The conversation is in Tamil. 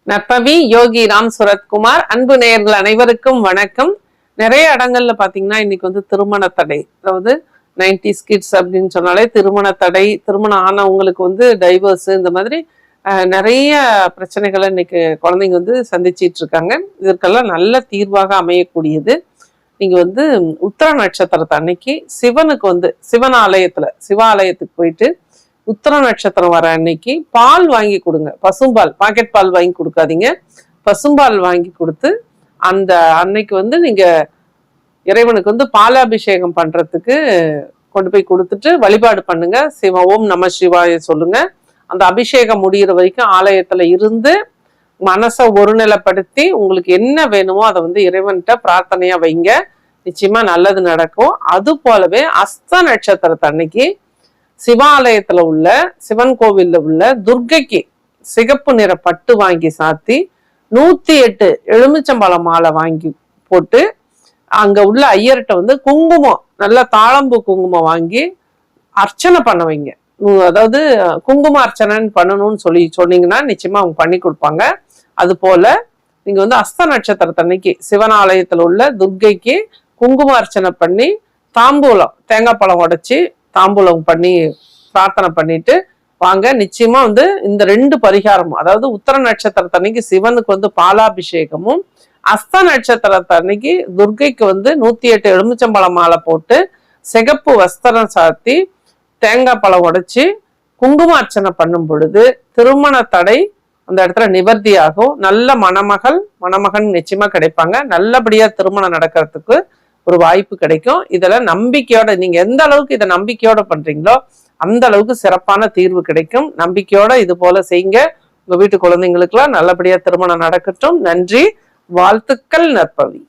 நற்பவி யோகி ராம் சுரத்குமார். அன்பு நேயர்கள் அனைவருக்கும் வணக்கம். நிறைய இடங்கள்ல பாத்தீங்கன்னா இன்னைக்கு வந்து திருமண தடை, அதாவது 90s கிட்ஸ் அப்படின்னு சொன்னாலே திருமண தடை, திருமணம் ஆனவங்களுக்கு வந்து டைவர்ஸ், இந்த மாதிரி நிறைய பிரச்சனைகளை இன்னைக்கு குழந்தைங்க வந்து சந்திச்சிட்டு இருக்காங்க. இதற்கெல்லாம் நல்ல தீர்வாக அமையக்கூடியது. நீங்க வந்து உத்திர நட்சத்திரத்தை அன்னைக்கு சிவனுக்கு வந்து சிவாலயத்துக்கு போயிட்டு உத்திர நட்சத்திரம் வர அன்னைக்கு பால் வாங்கி கொடுங்க. பசும்பால், பாக்கெட் பால் வாங்கி கொடுக்காதீங்க, பசும்பால் வாங்கி கொடுத்து அந்த அன்னைக்கு வந்து நீங்க இறைவனுக்கு வந்து பாலாபிஷேகம் பண்றதுக்கு கொண்டு போய் கொடுத்துட்டு வழிபாடு பண்ணுங்க. ஓம் நம சிவாய சொல்லுங்க. அந்த அபிஷேகம் முடிகிற வரைக்கும் ஆலயத்துல இருந்து மனசை ஒருநிலைப்படுத்தி உங்களுக்கு என்ன வேணுமோ அதை வந்து இறைவன்கிட்ட பிரார்த்தனையா வைங்க. நிச்சயமா நல்லது நடக்கும். அது போலவே அஸ்த நட்சத்திரத்தை அன்னைக்கு சிவாலயத்துல உள்ள சிவன் கோவில்ல உள்ள துர்க்கைக்கு சிகப்பு நிற பட்டு வாங்கி சாத்தி 108 எலுமிச்சம்பழம் மாலை வாங்கி போட்டு அங்க உள்ள ஐயர்கிட்ட வந்து குங்குமம், நல்ல தாழம்பூ குங்குமம் வாங்கி அர்ச்சனை பண்ண வைங்க. அதாவது குங்கும அர்ச்சனைன்னு பண்ணணும்னு சொன்னீங்கன்னா நிச்சயமா அவங்க பண்ணி கொடுப்பாங்க. அது போல நீங்க வந்து அஸ்த நட்சத்திரத்தை அன்னைக்கு சிவன் ஆலயத்துல உள்ள துர்க்கைக்கு குங்கும அர்ச்சனை பண்ணி தாம்பூலம், தேங்காய் பழம் உடைச்சி தாம்பூலம் பண்ணி பிரார்த்தனை பண்ணிட்டு வாங்க. நிச்சயமா வந்து இந்த 2 பரிகாரமும், அதாவது உத்திர நட்சத்திரத்தன்னைக்கு சிவனுக்கு வந்து பாலாபிஷேகமும், அஸ்த நட்சத்திரத்தன்னைக்கு துர்க்கைக்கு வந்து 108 எலுமிச்சம்பழம் மாலை போட்டு சிகப்பு வஸ்திரம் சாத்தி தேங்காய் பழம் உடைச்சி குங்கும அர்ச்சனை பண்ணும் பொழுது திருமண தடை அந்த இடத்துல நிவர்த்தி ஆகும். நல்ல மணமகன் நிச்சயமா கிடைப்பாங்க. நல்லபடியா திருமணம் நடக்கிறதுக்கு ஒரு வாய்ப்பு கிடைக்கும். இதெல்லாம் நம்பிக்கையோட, நீங்க எந்த அளவுக்கு இதை நம்பிக்கையோட பண்றீங்களோ அந்த அளவுக்கு சிறப்பான தீர்வு கிடைக்கும். நம்பிக்கையோட இது போல செய்யுங்க. உங்க வீட்டு குழந்தைங்களுக்கெல்லாம் நல்லபடியா திருமணம் நடக்கட்டும். நன்றி, வாழ்த்துக்கள். நற்பவி.